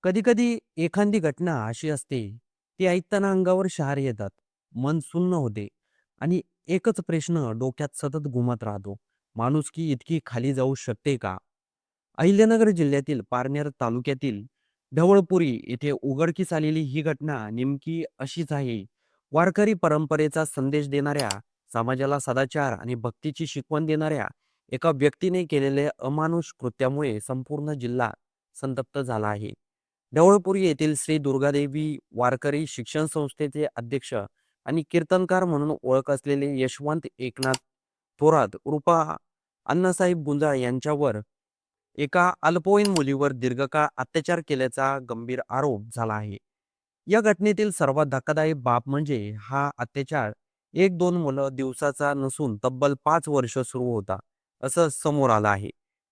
कधी-कधी एखादी घटना अशी असते, ती ऐकताना अंगावर शहारे येतात, मन सुन्न होते आणि एकच प्रश्न डोक्यात सतत घुमत राहतो. माणुसकी इतकी खाली जाऊ शकते का? अहिल्यानगर जिल्ह्यातील पारनेर तालुक्यातील ढवळपुरी येथे उघडकीस आलेली ही घटना नेमकी अशीच आहे. वारकरी परंपरेचा संदेश देणाऱ्या, समाजाला सदाचार आणि भक्तीची शिकवण देणाऱ्या एका व्यक्तीने केलेल्या अमानुष कृत्यामुळे संपूर्ण जिल्हा संतप्त झाला आहे. ढवळपुरी येथील श्री दुर्गादेवी वारकरी शिक्षण संस्थेचे अध्यक्ष आणि कीर्तनकार म्हणून ओळख असलेले यशवंत एकनाथ थोरात उर्फ अण्णासाहेब गुंजाळ यांच्यावर एका अल्पवयीन मुलीवर दीर्घकाळ अत्याचार केल्याचा गंभीर आरोप झाला आहे. या घटनेतील सर्वात धक्कादायक बाब म्हणजे हा अत्याचार एक दोन मुलं दिवसाचा नसून तब्बल 5 वर्ष सुरू होता असं समोर आलं आहे.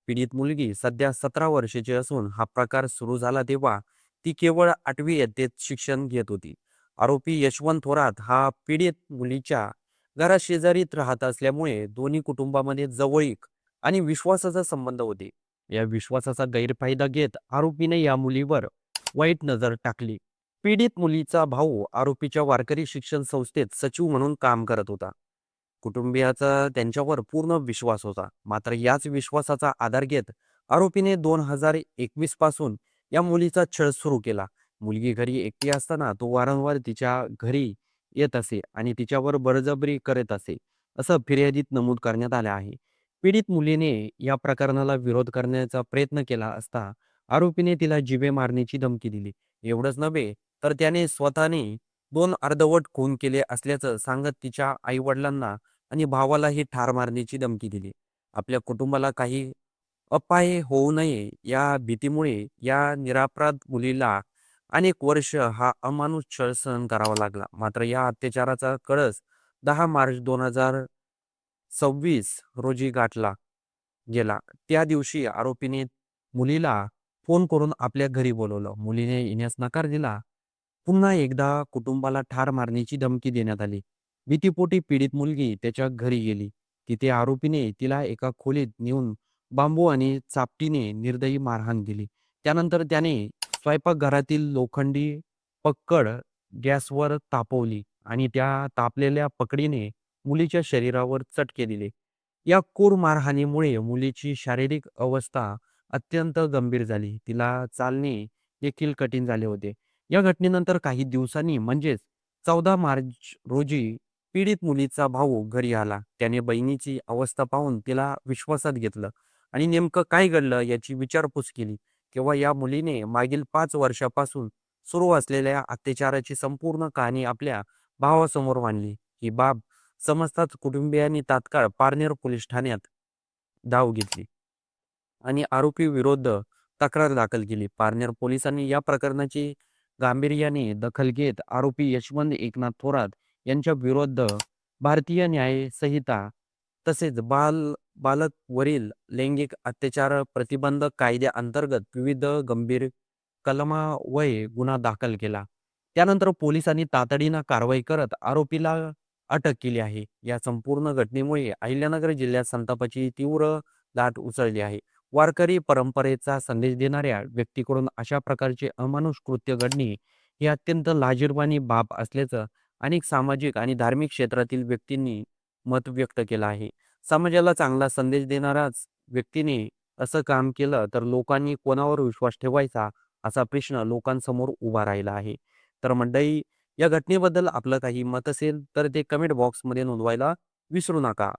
पीडित मुलगी सध्या 17 वर्षाची असून हा प्रकार सुरू झाला तेव्हा ती केवळ 8वी इयत्तेत शिक्षण घेत होती. आरोपी यशवंत थोरात हा पीडित मुलीच्या घराशेजारीत राहत असल्यामुळे दोन्ही कुटुंबामध्ये जवळीक आणि विश्वासाचा संबंध होते. या विश्वासाचा गैरफायदा घेत आरोपीने या मुलीवर वाईट नजर टाकली. पीडित मुलीचा भाऊ आरोपीच्या वारकरी शिक्षण संस्थेत सचिव म्हणून काम करत होता. कुटुंबियाचा त्यांच्यावर पूर्ण विश्वास होता. मात्र याच विश्वासाचा आधार घेत आरोपीने 2021 पासून या मुलीचा छळ सुरू केला. मुलगी घरी एकटी असताना तो वारंवार तिच्या घरी येत असे आणि तिच्यावर बळजबरी करत असे, असं फिर्यादीत नमूद करण्यात आले आहे. पीडित मुलीने या प्रकरणाला विरोध करण्याचा प्रयत्न केला असता आरोपीने तिला जिवे मारण्याची धमकी दिली. एवढंच नव्हे तर त्याने स्वतःने 2 अर्धवट खून केले असल्याचं सांगत तिच्या आई-वडिलांना आणि भावालाही ठार मारण्याची धमकी दिली. आपल्या कुटुंबाला काही अपाय होऊ नये या भीतीमुळे या निरपराध मुलीला अनेक वर्ष हा अमानुष छळ सहन करावा लागला. मात्र या अत्याचाराचा कळस 10 मार्च 2026 रोजी गाठला गेला. त्या दिवशी आरोपीने मुलीला फोन करून आपल्या घरी बोलवलं. मुलीने येण्यास नकार दिला. पुन्हा एकदा कुटुंबाला ठार मारण्याची धमकी देण्यात आली. भीतीपोटी पीडित मुलगी त्याच्या घरी गेली. तिथे आरोपीने तिला एका खोलीत नेऊन बांबू आणि चापटीने निर्दयी मारहाण दिली. त्यानंतर त्याने स्वयंपाकघरातील लोखंडी पक्कड गॅसवर तापवली आणि त्या तापलेल्या पकडीने मुलीच्या शरीरावर चटके दिले. या क्रूर मारहाणीमुळे मुलीची शारीरिक अवस्था अत्यंत गंभीर झाली. तिला चालणे देखील कठीण झाले होते. या घटनेनंतर काही दिवसांनी म्हणजेच 14 मार्च रोजी पीडित मुलीचा भाऊ घरी आला. त्याने बहिणीची अवस्था पाहून तिला विश्वासात घेतलं आणि नेमकं काय घडलं याची विचारपूस केली. तेव्हा या मुलीने मागील 5 वर्षापासून सुरू असलेल्या अत्याचाराची संपूर्ण कहाणी आपल्या भावासमोर मांडली. ही बाब समजताच कुटुंबियांनी तात्काळ पारनेर पोलीस ठाण्यात धाव घेतली आणि आरोपी विरुद्ध तक्रार दाखल केली. पारनेर पोलिसांनी या प्रकरणाची गांभीर्याने दखल घेत आरोपी यशवंत एकनाथ थोरात यांच्या विरुद्ध भारतीय न्याय संहिता तसेच बालकवरील लैंगिक अत्याचार प्रतिबंधक कायद्याअंतर्गत विविध गंभीर कलमान्वये गुन्हा दाखल केला. त्यानंतर पोलिसांनी तातडीनं कारवाई करत आरोपीला अटक केली आहे. या संपूर्ण घटनेमुळे अहिल्यानगर जिल्ह्यात संतापाची तीव्र लाट उसळली आहे. वारकरी परंपरेचा संदेश देणाऱ्या व्यक्तीकडून अशा प्रकारचे अमानुष कृत्य घडणे ही अत्यंत लाजिरवाणी बाब असल्याचं अनेक सामाजिक आणि धार्मिक क्षेत्रातील व्यक्तींनी मत व्यक्त केलं आहे. समाजाला चांगला संदेश देणाराच व्यक्तीने असं काम केलं तर लोकांनी कोणावर विश्वास ठेवायचा असा प्रश्न लोकांसमोर उभा राहिला आहे. तर मंडळी, या घटनेबद्दल आपलं काही मत असेल तर ते कमेंट बॉक्समध्ये नोंदवायला विसरू नका.